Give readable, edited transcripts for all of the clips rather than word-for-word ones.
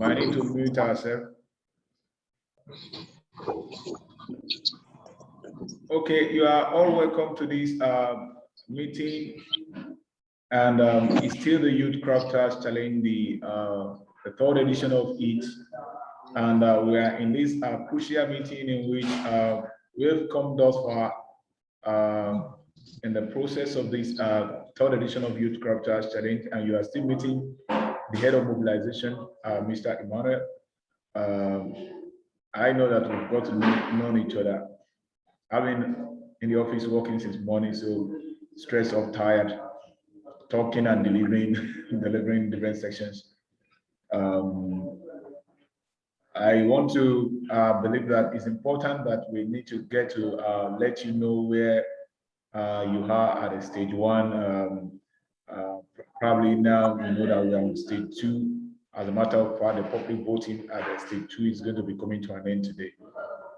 Might need to mute ourselves. Okay, you are all welcome to this meeting, and it's still the Youth Crafters Challenge, the third edition of it, and we are in this crucial meeting in which we have come thus far in the process of this third edition of Youth Crafters Challenge, and you are still meeting the head of mobilization, Mr. Emmanuel. I know that we've got to know each other. I've been in the office working since morning, so stressed out, tired, talking and delivering different sections. I want to believe that it's important that we need to get to let you know where you are at a stage one. Probably now you know that we are on stage two. As a matter of fact, the public voting at the stage two is going to be coming to an end today.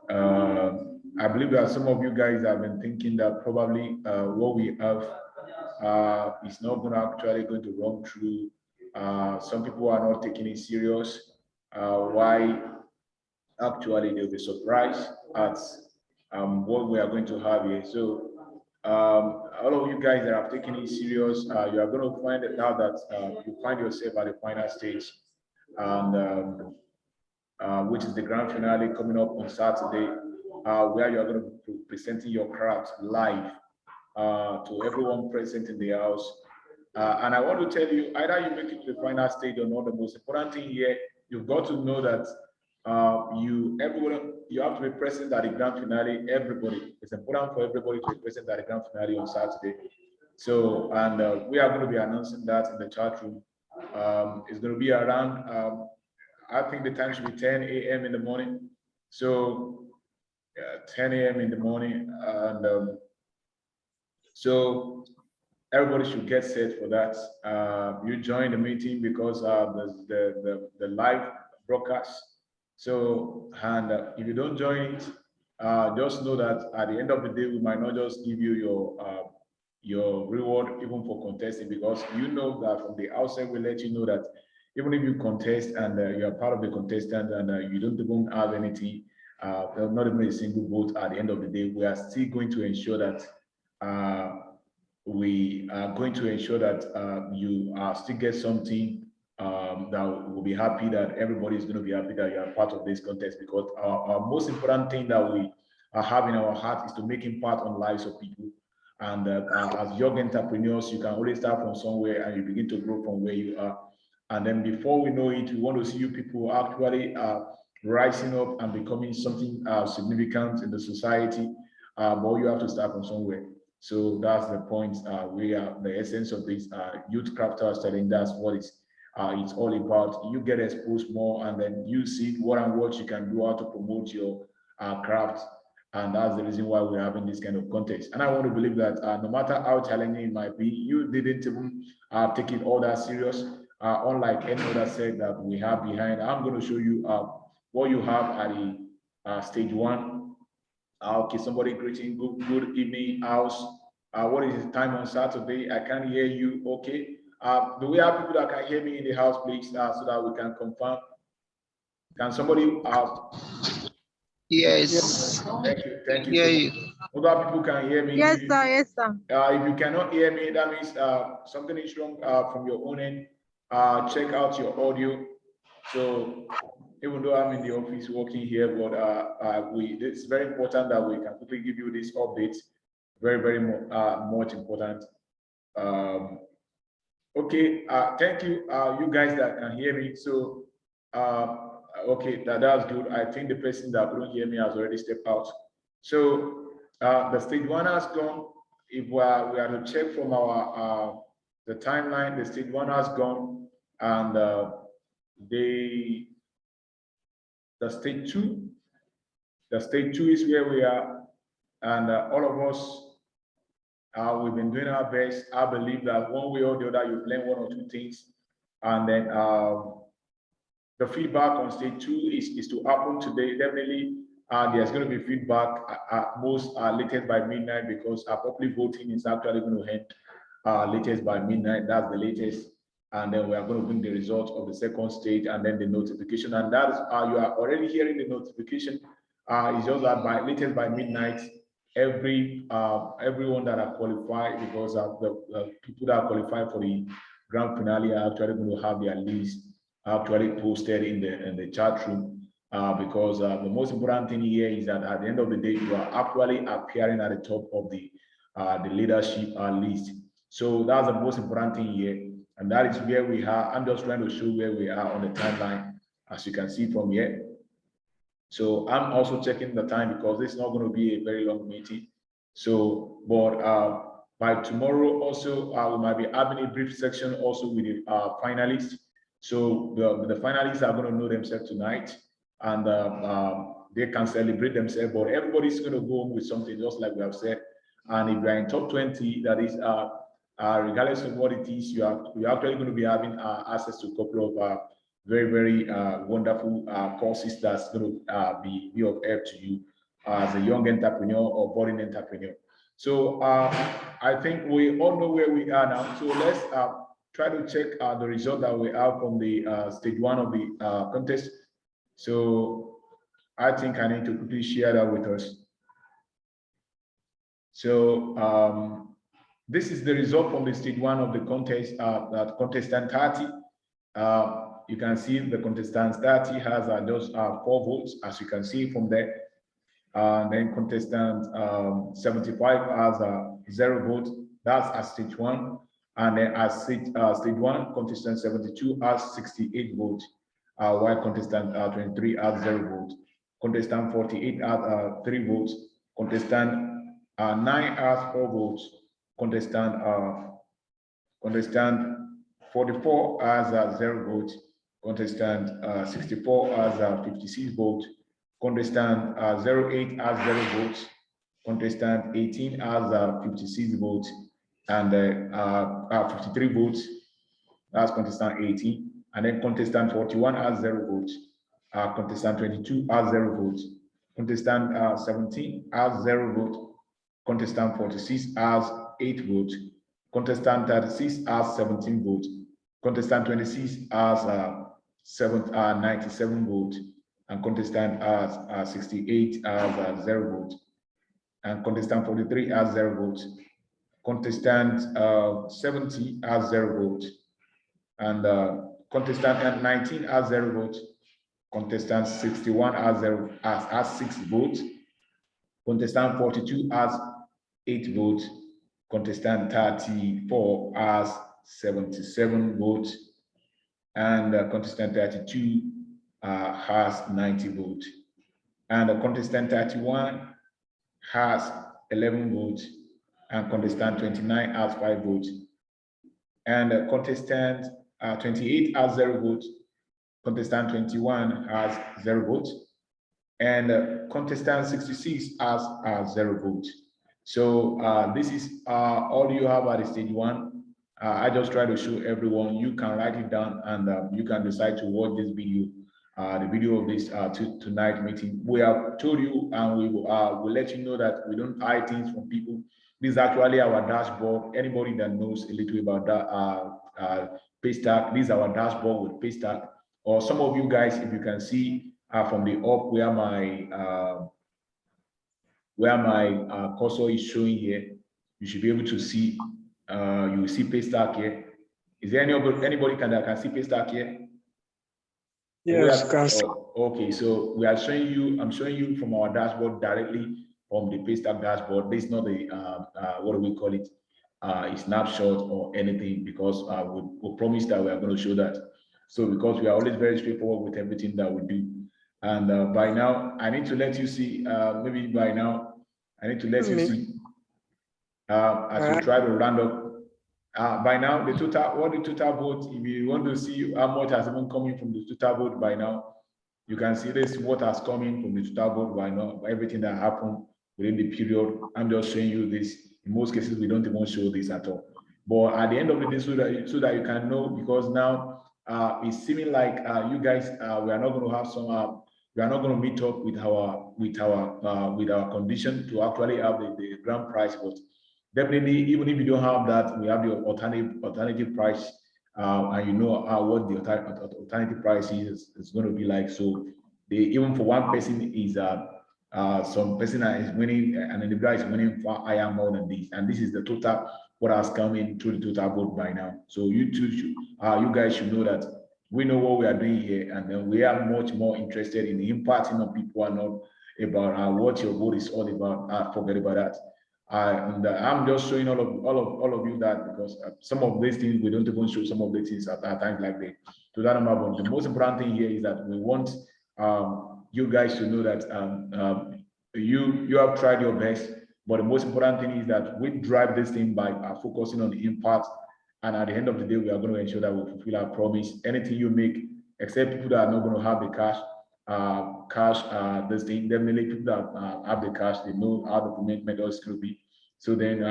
I believe that some of you guys have been thinking that probably what we have is not going to actually going to run through. Some people are not taking it serious. Why actually they'll be surprised at what we are going to have here. So all of you guys that have taken it serious, you are going to find it now that you find yourself at the final stage, and which is the grand finale coming up on Saturday, where you are going to be presenting your craft live to everyone present in the house. And I want to tell you, either you make it to the final stage or not, the most important thing here, you've got to know that you have to be present at the grand finale. Everybody, it's important for everybody to be present at the grand finale on Saturday. So, and we are going to be announcing that in the chat room. It's going to be around, I think the time should be 10 a.m. in the morning. So 10 a.m. in the morning, and so everybody should get set for that. You join the meeting because the live broadcast. So, and if you don't join it, just know that at the end of the day, we might not just give you your reward even for contesting, because you know that from the outset we let you know that even if you contest and you are part of the contestant and you don't even have anything, not even a single vote, at the end of the day, we are still going to ensure that we are going to ensure that you still get something that will be happy, that everybody is going to be happy that you are part of this contest, because our most important thing that we have in our heart is to make impact on lives of people. And as young entrepreneurs, you can always start from somewhere and you begin to grow from where you are. And then before we know it, we want to see you people actually rising up and becoming something significant in the society. But you have to start from somewhere. So that's the point. We are the essence of this Youth Crafters Challenge. That's what it's all about. You get exposed more, and then you see what and what you can do, how to promote your craft. And that's the reason why we're having this kind of contest. And I want to believe that no matter how challenging it might be, you didn't even take it all that serious. Unlike any other set that we have behind, I'm going to show you what you have at the stage one. Okay, somebody greeting, good evening, house. What is the time on Saturday? I can't hear you. Okay. Do we have people that can hear me in the house, please, so that we can confirm? Can somebody? Yes. Thank you. Yeah, so other people can hear me. Yes, sir. Yes, sir. If you cannot hear me, that means something is wrong from your own end. Check out your audio. So even though I'm in the office working here, but it's very important that we can quickly give you this update. Very much important. Okay, thank you, you guys that can hear me. So okay, that's good. I think the person that couldn't hear me has already stepped out. So the stage one has gone. If we are to check from our the timeline, the stage one has gone, and the stage two. The stage two is where we are, and all of us, we've been doing our best. I believe that one way or the other, you've learned one or two things, and then the feedback on stage two is to happen today. Definitely, there's going to be feedback at most latest by midnight, because our public voting is actually going to end latest by midnight. That's the latest. and then we are going to bring the result of the second stage and then the notification. And that is you are already hearing the notification. It's just that by latest by midnight, everyone that are qualified, because the people that are qualified for the grand finale are actually going to have their list actually posted in the chat room. Because the most important thing here is that at the end of the day, you are actually appearing at the top of the leadership list. So that's the most important thing here, and that is where we are. I'm just trying to show where we are on the timeline, as you can see from here. So I'm also checking the time because it's not going to be a very long meeting. So, but by tomorrow also, we might be having a brief section also with the finalists. So the finalists are going to know themselves tonight, and they can celebrate themselves. But everybody's going to go home with something, just like we have said. And if you're in top 20, that is, regardless of what it is, you're actually going to be having access to a couple of very, very wonderful courses that's going to be of help to you as a young entrepreneur or budding entrepreneur. So I think we all know where we are now. So let's try to check the result that we have from the stage 1 of the contest. So I think I need to quickly share that with us. So this is the result from the stage 1 of the contest, that contestant 30. You can see the contestant 30 has just 4 votes, as you can see from there. Then contestant 75 has 0 votes. That's at stage 1. And then at stage 1, contestant 72 has 68 votes, while contestant 23 has 0 votes. Contestant 48 has 3 votes. Contestant 9 has 4 votes. Contestant 44 has 0 votes. Contestant 64 has 56 votes. Contestant 08 has 0 votes. Contestant 18 has 56 votes and 53 votes. That's contestant 18. And then contestant 41 has 0 votes. Contestant 22 has 0 votes. Contestant 17 has 0 votes. Contestant 46 has 8 votes. Contestant 36 has 17 votes. Contestant 26 has 97 votes. And contestant 68 has 0 votes. And contestant 43 has 0 votes. Contestant 70 has 0 votes. And contestant 19 has 0 votes. Contestant 61 has 6 votes. Contestant 42 has 8 votes. Contestant 34 has 77 votes. And contestant 32 has 90 votes. And contestant 31 has 11 votes. And contestant 29 has 5 votes. And contestant 28 has 0 votes. Contestant 21 has 0 votes. And contestant 66 has 0 votes. So this is all you have at stage 1. I just try to show everyone. You can write it down, and you can decide to watch this video, the video of this tonight meeting. We have told you, and we will let you know that we don't hide things from people. This is actually our dashboard. Anybody that knows a little about that Paystack, this is our dashboard with Paystack. Or some of you guys, if you can see from the up where my cursor is showing here, you should be able to see. You will see Paystack here. Is there anybody that can see Paystack here? Yes, okay, so we are showing you. I'm showing you from our dashboard directly from the Paystack dashboard. This is not the what do we call it? A snapshot or anything, because we promised that we are going to show that. So because we are always very straightforward with everything that we do. And by now, I need to let you see, maybe by now, I need to let you see, as we try to round up. By now, the total vote, if you want to see how much has even coming from the total vote by now, you can see this, what has coming from the total vote by now, everything that happened within the period. I'm just showing you this. In most cases, we don't even show this at all. But at the end of the day, so that you can know, because now it's seeming like you guys, we are not going to have some, we are not going to meet up with our condition to actually have the grand prize. But definitely, even if you don't have that, we have the alternative price and you know what the alternative price is going to be like. So they, even for one person is some person that is winning, and individual is winning far higher more than this, and this is the total what has come in through the total vote by now. So you two should, you guys should know that we know what we are doing here, and then we are much more interested in impacting on people and not about what your vote is all about. Forget about that. And I'm just showing all of you that because some of these things we don't even show some of these things at times like that. To that number, but the most important thing here is that we want you guys to know that you have tried your best, but the most important thing is that we drive this thing by focusing on the impact. And at the end of the day, we are going to ensure that we fulfill our promise. Anything you make, except people that are not going to have the cash, this thing, definitely people that have the cash, they know how the payment method is going to be. So then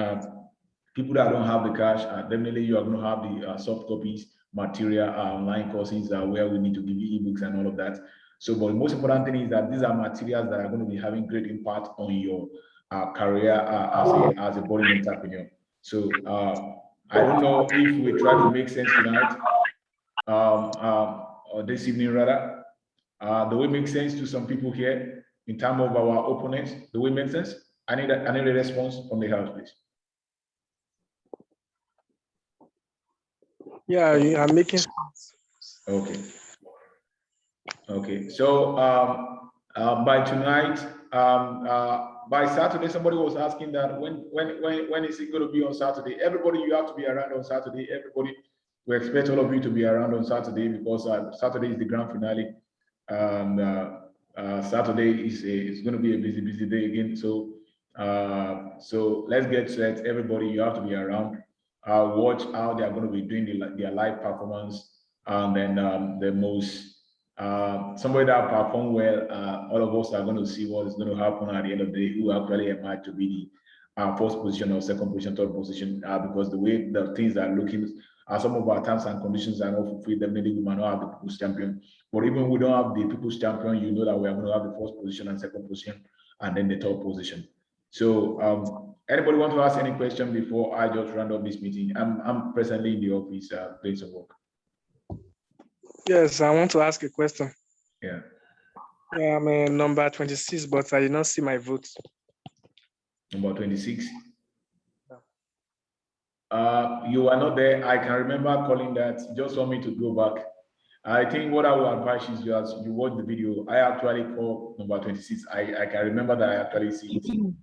people that don't have the cash, definitely you are going to have the soft copies, material, online courses where we need to give you ebooks and all of that. So, but the most important thing is that these are materials that are going to be having great impact on your career as a budding entrepreneur. So I don't know if we try to make sense tonight, or this evening rather. Do we make sense to some people here in terms of our opponents? Do we make sense? I need a response from the house, please. Yeah, I'm making sense. Okay. Okay. So by tonight, by Saturday, somebody was asking that when is it going to be on Saturday? Everybody, you have to be around on Saturday. Everybody, we expect all of you to be around on Saturday because Saturday is the grand finale, and Saturday is going to be a busy day again. So so let's get set. Everybody, you have to be around. Watch how they are going to be doing their live performance, and then the most. Somebody that perform well, all of us are going to see what is going to happen at the end of the day, who actually emerge to be the first position or second position, third position, because the way the things are looking, some of our terms and conditions are not fulfilled, definitely we might not have the people's champion. But even we don't have the people's champion, you know that we are going to have the first position and second position, and then the third position. So anybody want to ask any question before I just round up this meeting? I'm presently in the office doing some work. Yes, I want to ask a question. Yeah. Yeah, I'm number 26, but I did not see my vote. Number 26. You are not there. I can remember calling that. Just want me to go back. I think what I will advise is you watch the video. I actually call number 26. I can remember that I actually see it.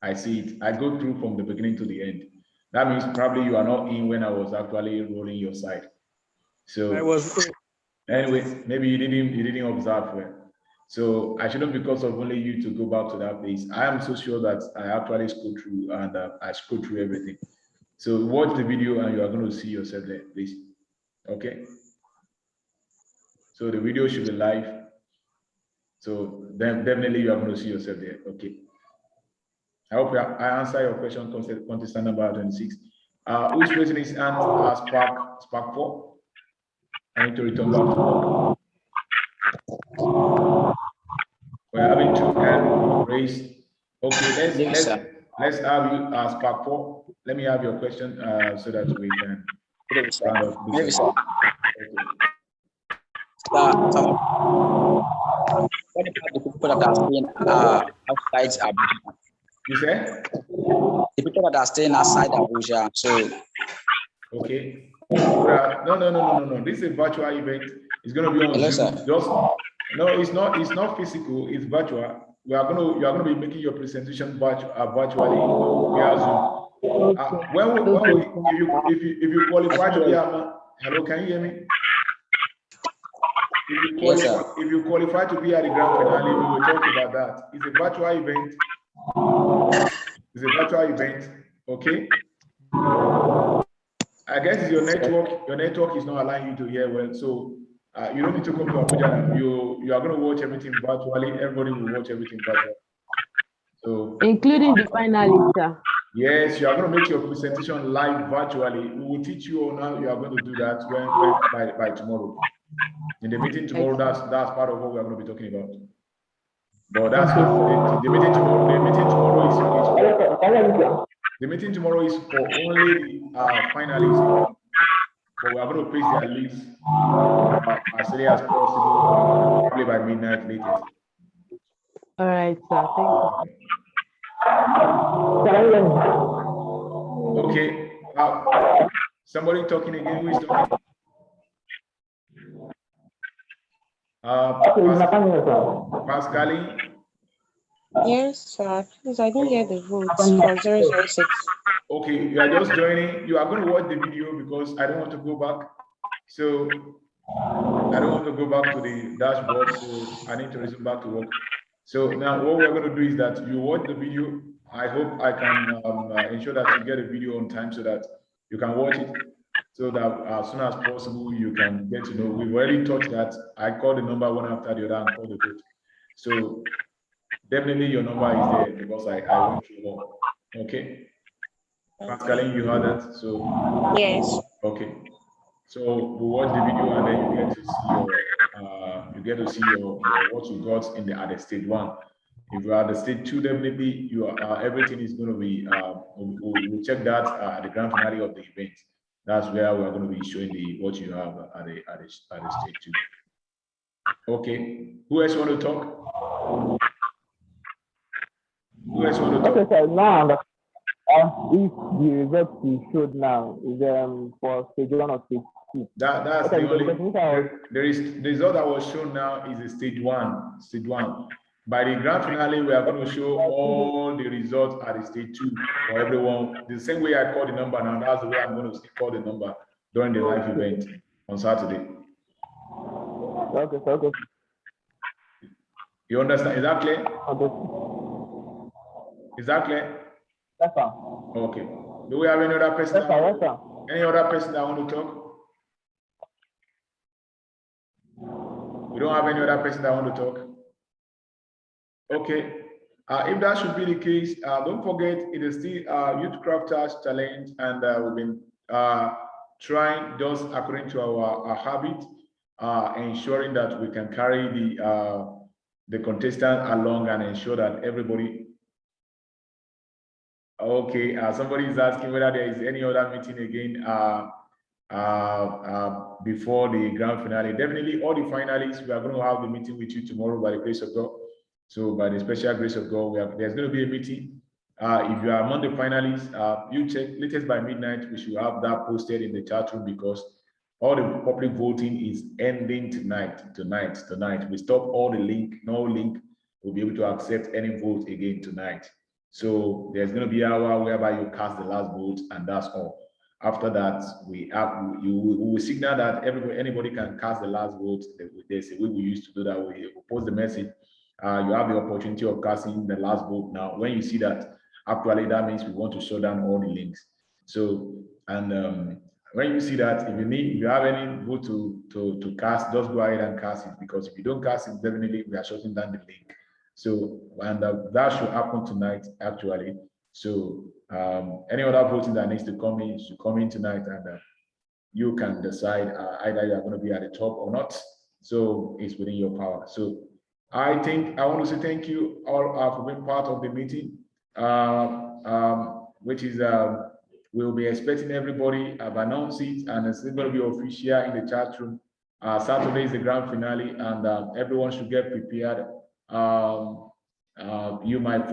I see it. I go through from the beginning to the end. That means probably you are not in when I was actually rolling your side. So I was. Anyway, maybe you didn't observe well. So I shouldn't, because of only you, to go back to that place. I am so sure that I actually scroll through and I scroll through everything. So watch the video and you are going to see yourself there, please. Okay. So the video should be live. So then definitely you are going to see yourself there. Okay. I hope I answer your question, contestant number 26. Who's raising his hand? Spark 4. I need to return back to work. We're having 2 hands raised. Okay, let's have you Spark 4. Let me have your question so that we can round up this. Okay. What about the people that are staying outside Abuja? You say? The people that are staying outside Abuja. So okay. No. This is a virtual event. It's going to be on Zoom. Just no, it's not physical. It's virtual. You are going to be making your presentation virtually via Zoom. If you qualify to be hello, can you hear me? If you qualify to be at the grand finale, we will talk about that. It's a virtual event. It's a virtual event. Okay. I guess your network is not allowing you to hear well, so you don't need to come to Abuja. You are going to watch everything virtually. Everybody will watch everything virtually. So, including the finalist. Yes, you are going to make your presentation live virtually. We will teach you on how you are going to do that by tomorrow. In the meeting tomorrow, that's part of what we are going to be talking about. But that's the meeting tomorrow. The meeting tomorrow is for only finalists. but we are going to place their list as early as possible, probably by midnight latest. All right, sir. Thank you. Okay. Somebody talking again? Who is talking? Pascaline? Yes, sir. Please, I didn't get the votes for 006. Okay, you are just joining. You are going to watch the video because I don't want to go back. So I don't want to go back to the dashboard. So I need to resume back to work. So now what we're going to do is that you watch the video. I hope I can ensure that you get a video on time so that you can watch it. So that as soon as possible, you can get to know. We've already touched that. I call the number one after the other and call the vote. So definitely your number is there because I went through all. Okay. Pascaline, you heard that? So Yes. okay. So we watch the video and then you get to see your what you got in at the stage 1. If you are at the stage 2, definitely you are everything is going to be we'll check that at the grand finale of the event. That's where we are going to be showing what you have at the stage 2. Okay. Who else want to talk? Who else want to talk? Okay, sir. Now, if the result you showed now is for stage 1 or stage 2. That's okay, the only. There is the result that was shown now is a stage 1. Stage 1. By the grand finale, we are going to show all the results at the stage 2 for everyone. The same way I call the number now, that's the way I'm going to call the number during the live event on Saturday. Okay, sir. Okay. You understand? Is that clear? Okay. Is that clear? Yes, sir. Okay. Do we have any other person? Yes, sir. Yes, sir. Any other person that want to talk? We don't have any other person that want to talk. Okay. If that should be the case, don't forget it is still Youth Crafters Challenge, and we've been trying just according to our habit, ensuring that we can carry the contestant along and ensure that everybody. Okay, somebody is asking whether there is any other meeting again before the grand finale. Definitely, all the finalists, we are going to have the meeting with you tomorrow by the grace of God. So, by the special grace of God, there's going to be a meeting. If you are among the finalists, you check latest by midnight. We should have that posted in the chat room because all the public voting is ending tonight. We stop all the link. No link will be able to accept any vote again tonight. So there's going to be an hour whereby you cast the last vote, and that's all. After that, we will signal that anybody can cast the last vote. There's a way we used to do that. We post the message. You have the opportunity of casting the last vote now. When you see that, actually, that means we want to shut down all the links. So, and when you see that, if you have any vote to cast, just go ahead and cast it, because if you don't cast it, definitely we are shutting down the link. So, and that should happen tonight, actually. So, any other voting that needs to come in should come in tonight, and you can decide either you are going to be at the top or not. So, it's within your power. So, I think I want to say thank you all for being part of the meeting, which is we'll be expecting everybody. I've announced it, and it's going to be official in the chat room. Saturday is the grand finale, and everyone should get prepared. You might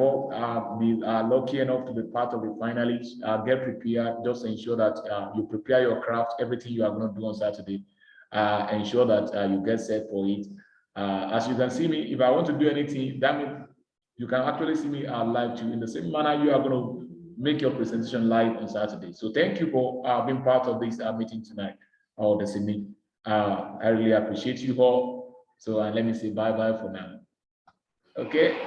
be lucky enough to be part of the finalists. Get prepared. Just ensure that you prepare your craft, everything you are going to do on Saturday. Ensure that you get set for it. As you can see me, if I want to do anything, that means you can actually see me live too. In the same manner, you are going to make your presentation live on Saturday. So thank you for being part of this meeting tonight or this evening. I really appreciate you all. So let me say bye-bye for now. Okay.